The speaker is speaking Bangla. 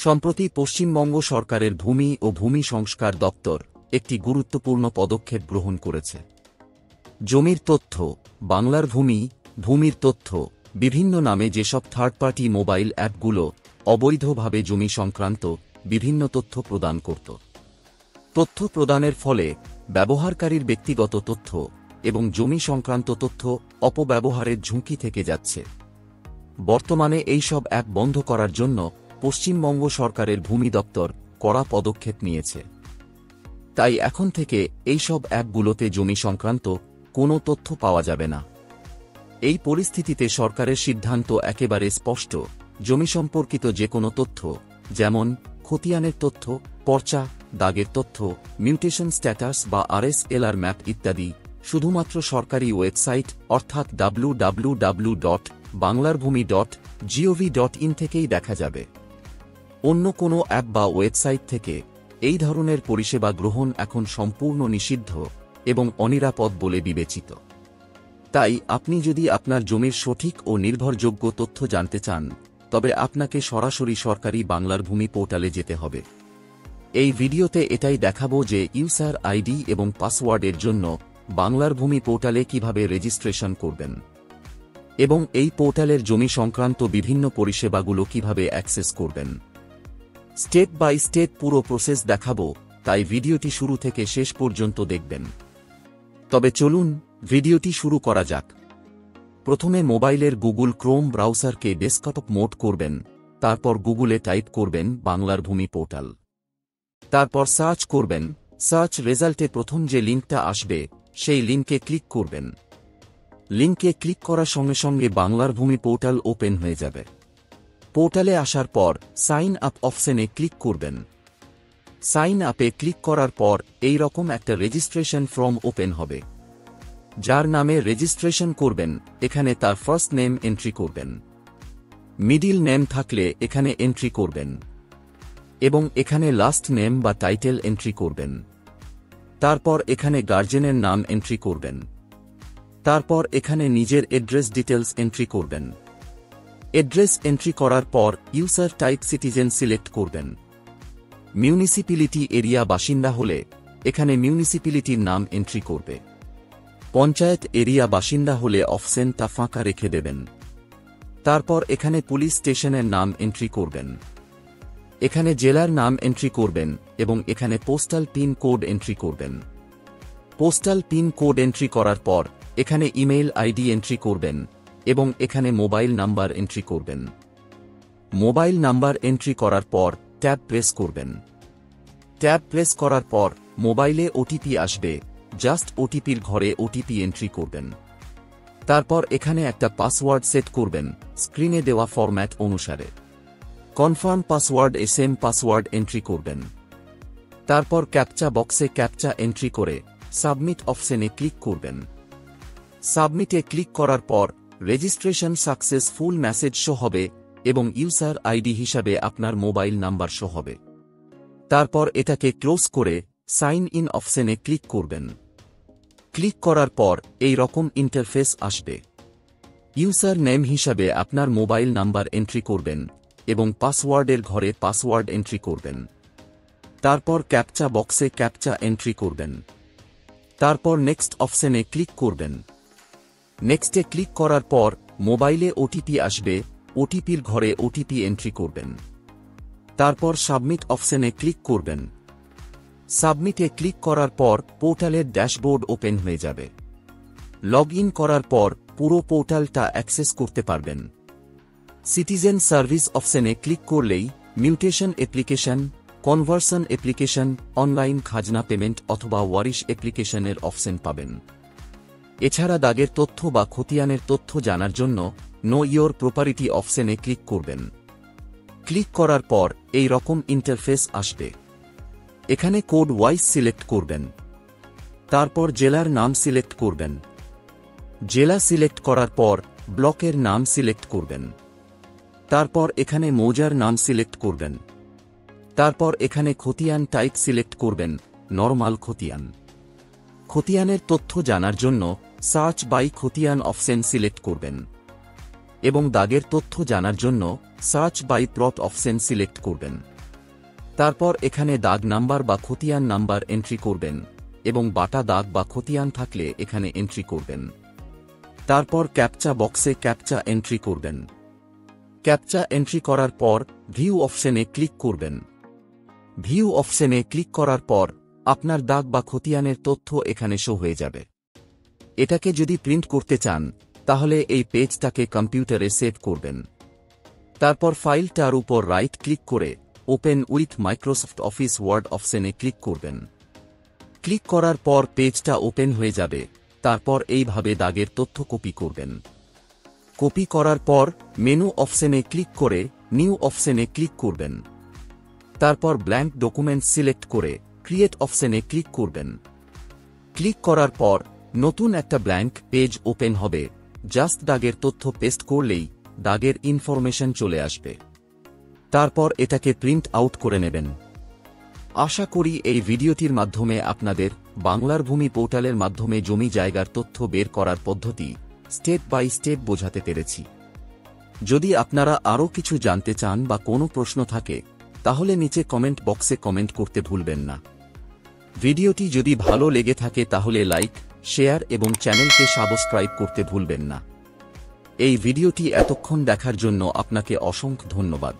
সম্প্রতি পশ্চিমবঙ্গ সরকারের ভূমি ও ভূমি সংস্কার দপ্তর একটি গুরুত্বপূর্ণ পদক্ষেপ গ্রহণ করেছে। জমির তথ্য, বাংলার ভূমি, ভূমির তথ্য বিভিন্ন নামে যেসব থার্ড পার্টি মোবাইল অ্যাপগুলো অবৈধভাবে জমি সংক্রান্ত বিভিন্ন তথ্য প্রদান করত। তথ্য প্রদানের ফলে ব্যবহারকারীর ব্যক্তিগত তথ্য এবং জমি সংক্রান্ত তথ্য অপব্যবহারের ঝুঁকি থেকে যাচ্ছে। বর্তমানে এই সব অ্যাপ বন্ধ করার জন্য পশ্চিমবঙ্গ সরকারের ভূমি দপ্তর কড়া পদক্ষেপ নিয়েছে। তাই এখন থেকে এই সব অ্যাপগুলোতে জমি সংক্রান্ত কোনো তথ্য পাওয়া যাবে না। এই পরিস্থিতিতে সরকারের সিদ্ধান্ত একেবারে স্পষ্ট, জমি সম্পর্কিত যে কোনো তথ্য, যেমন খতিয়ানের তথ্য, পর্চা, দাগের তথ্য, মিউটেশন স্ট্যাটাস বা RSLR ম্যাপ ইত্যাদি শুধুমাত্র সরকারি ওয়েবসাইট অর্থাৎ www.banglarbhumi.gov.in থেকেই দেখা যাবে। অন্য কোনো অ্যাপ বা ওয়েবসাইট থেকে এই ধরনের পরিষেবা গ্রহণ এখন সম্পূর্ণ নিষিদ্ধ এবং অনিরাপদ বলে বিবেচিত। তাই আপনি যদি আপনার জমির সঠিক ও নির্ভরযোগ্য তথ্য জানতে চান, তবে আপনাকে সরাসরি সরকারি বাংলার ভূমি পোর্টালে যেতে হবে। এই ভিডিওতে এটাই দেখাবো যে ইউজার আইডি এবং পাসওয়ার্ডের জন্য বাংলার ভূমি পোর্টালে কিভাবে রেজিস্ট্রেশন করবেন এবং এই পোর্টালের জমি সংক্রান্ত বিভিন্ন পরিষেবাগুলো কিভাবে অ্যাক্সেস করবেন। স্টেপ বাই স্টেপ পুরো প্রসেস দেখাবো, তাই ভিডিওটি শুরু থেকে শেষ পর্যন্ত দেখবেন। তবে চলুন ভিডিওটি শুরু করা যাক। প্রথমে মোবাইলের গুগল ক্রোম ব্রাউজারকে ডেস্কটপ মোড করবেন, তারপর গুগলে টাইপ করবেন বাংলার ভূমি পোর্টাল। তারপর সার্চ করবেন, সার্চ রেজাল্টে প্রথম যে লিঙ্কটা আসবে সেই লিঙ্কে ক্লিক করবেন। লিঙ্কে ক্লিক করার সঙ্গে সঙ্গে বাংলার ভূমি পোর্টাল ওপেন হয়ে যাবে। পোর্টালে আসার পর সাইন আপ অপশনে ক্লিক করবেন। সাইন আপে ক্লিক করার পর এই রকম একটা রেজিস্ট্রেশন ফর্ম ওপেন হবে। যার নামে রেজিস্ট্রেশন করবেন এখানে তার ফার্স্ট নেম এন্ট্রি করবেন, মিডিল নেম থাকলে এখানে এন্ট্রি করবেন এবং এখানে লাস্ট নেম বা টাইটেল এন্ট্রি করবেন। তারপর এখানে গার্জেনের নাম এন্ট্রি করবেন। তারপর এখানে নিজের অ্যাড্রেস ডিটেলস এন্ট্রি করবেন। অ্যাড্রেস এন্ট্রি করার পর ইউজার টাইপ সিটিজেন সিলেক্ট করবেন। মিউনিসিপ্যালিটি এরিয়া বাসিন্দা হলে এখানে মিউনিসিপ্যালিটির নাম এন্ট্রি করবে। পঞ্চায়েত এরিয়া বাসিন্দা হলে অপশনটা ফাঁকা রেখে দেবেন। তারপর এখানে পুলিশ স্টেশনের নাম এন্ট্রি করবেন। এখানে জেলার নাম এন্ট্রি করবেন এবং এখানে পোস্টাল পিন কোড এন্ট্রি করবেন। পোস্টাল পিন কোড এন্ট্রি করার পর এখানে ইমেইল আইডি এন্ট্রি করবেন এবং এখানে মোবাইল নাম্বার এন্ট্রি করবেন। মোবাইল নাম্বার এন্ট্রি করার পর ট্যাব প্রেস করবেন। ট্যাব প্রেস করার পর মোবাইলে ওটিপি আসবে, জাস্ট ওটিপির ঘরে ওটিপি এন্ট্রি করবেন। তারপর এখানে একটা পাসওয়ার্ড সেট করবেন স্ক্রিনে দেওয়া ফরম্যাট অনুসারে। Confirm password same password entry করবেন। তারপর ক্যাপচা বক্সে ক্যাপচা এন্ট্রি করে সাবমিট অপশনে ক্লিক করবেন। সাবমিটে ক্লিক করার পর রেজিস্ট্রেশন সাকসেসফুল মেসেজ শো হবে এবং ইউজার আইডি হিসাবে আপনার মোবাইল নাম্বার শো হবে। তারপর এটাকে ক্লোজ করে সাইন ইন অপশনে ক্লিক করবেন। ক্লিক করার পর এই রকম ইন্টারফেস আসবে। ইউজার নেম হিসাবে আপনার মোবাইল নাম্বার এন্ট্রি করবেন এবং পাসওয়ার্ডের ঘরে পাসওয়ার্ড এন্ট্রি করবেন। তারপর ক্যাপচা বক্সে ক্যাপচা এন্ট্রি করবেন। তারপর নেক্সট অপশনে ক্লিক করবেন। নেক্সটে ক্লিক করার পর মোবাইলে ওটিপি আসবে, ওটিপির ঘরে ওটিপি এন্ট্রি করবেন। তারপর সাবমিট অপশনে ক্লিক করবেন। সাবমিটে ক্লিক করার পর পোর্টালের ড্যাশবোর্ড ওপেন হয়ে যাবে। লগ ইন করার পর পুরো পোর্টালটা অ্যাক্সেস করতে পারবেন। সিটিজেন সার্ভিস অপশনে ক্লিক করলেই mutation application, conversion application, online খাজনা পেমেন্ট অথবা ওয়ারিশ অ্যাপ্লিকেশনের অপশন পাবেন। এছাড়া দাগের তথ্য বা খতিয়ানের তথ্য জানার জন্য নো ইয়োর প্রপার্টি অপশনে ক্লিক করবেন। ক্লিক করার পর এই রকম ইন্টারফেস আসবে। এখানে কোড ওয়াইজ সিলেক্ট করবেন। তারপর জেলার নাম সিলেক্ট করবেন। জেলা সিলেক্ট করার পর ব্লকের নাম সিলেক্ট করবেন। তারপর এখানে মৌজার নাম সিলেক্ট করবেন। তারপর এখানে খতিয়ান টাইপ সিলেক্ট করবেন, নরমাল খতিয়ান। খতিয়ানের তথ্য জানার জন্য সার্চ বাই খতিয়ান অপশন সিলেক্ট করবেন এবং দাগের তথ্য জানার জন্য search by plot option select করবেন। তারপর এখানে দাগ নাম্বার বা খতিয়ান নাম্বার এন্ট্রি করবেন এবং বাটা দাগ বা খতিয়ান থাকলে এখানে এন্ট্রি করবেন। তারপর ক্যাপচা বক্সে ক্যাপচা এন্ট্রি করবেন। ক্যাপচা এন্ট্রি করার পর ভিউ অপশনে ক্লিক করবেন। ভিউ অপশনে ক্লিক করার পর আপনার দাগ বা খতিয়ানের তথ্য এখানে শো হয়ে যাবে। এটাকে যদি প্রিন্ট করতে চান তাহলে এই পেজটাকে কম্পিউটারে সেভ করবেন। তারপর ফাইলটার উপর রাইট ক্লিক করে open with Microsoft Office Word অপশনে ক্লিক করবেন। ক্লিক করার পর পেজটা ওপেন হয়ে যাবে। তারপর এইভাবে দাগের তথ্য কপি করবেন। কপি করার পর মেনু অপশনে ক্লিক করে নিউ অপশনে ক্লিক করবেন। তারপর ব্ল্যাঙ্ক ডকুমেন্ট সিলেক্ট করে ক্রিয়েট অপশনে ক্লিক করবেন। ক্লিক করার পর নতুন একটা ব্ল্যাঙ্ক পেজ ওপেন হবে। জাস্ট দাগের তথ্য পেস্ট করলেই দাগের ইনফরমেশন চলে আসবে। তারপর এটাকে প্রিন্ট আউট করে নেবেন। আশা করি এই ভিডিওটির মাধ্যমে আপনাদের বাংলার ভূমি পোর্টালের মাধ্যমে জমি জায়গার তথ্য বের করার পদ্ধতি স্টেপ বাই স্টেপ বোঝাতে পেরেছি। যদি আপনারা আরও কিছু জানতে চান বা কোনো প্রশ্ন থাকে তাহলে নিচে কমেন্ট বক্সে কমেন্ট করতে ভুলবেন না। ভিডিওটি যদি ভালো লেগে থাকে তাহলে লাইক, শেয়ার এবং চ্যানেলকে সাবস্ক্রাইব করতে ভুলবেন না। এই ভিডিওটি এতক্ষণ দেখার জন্য আপনাকে অসংখ্য ধন্যবাদ।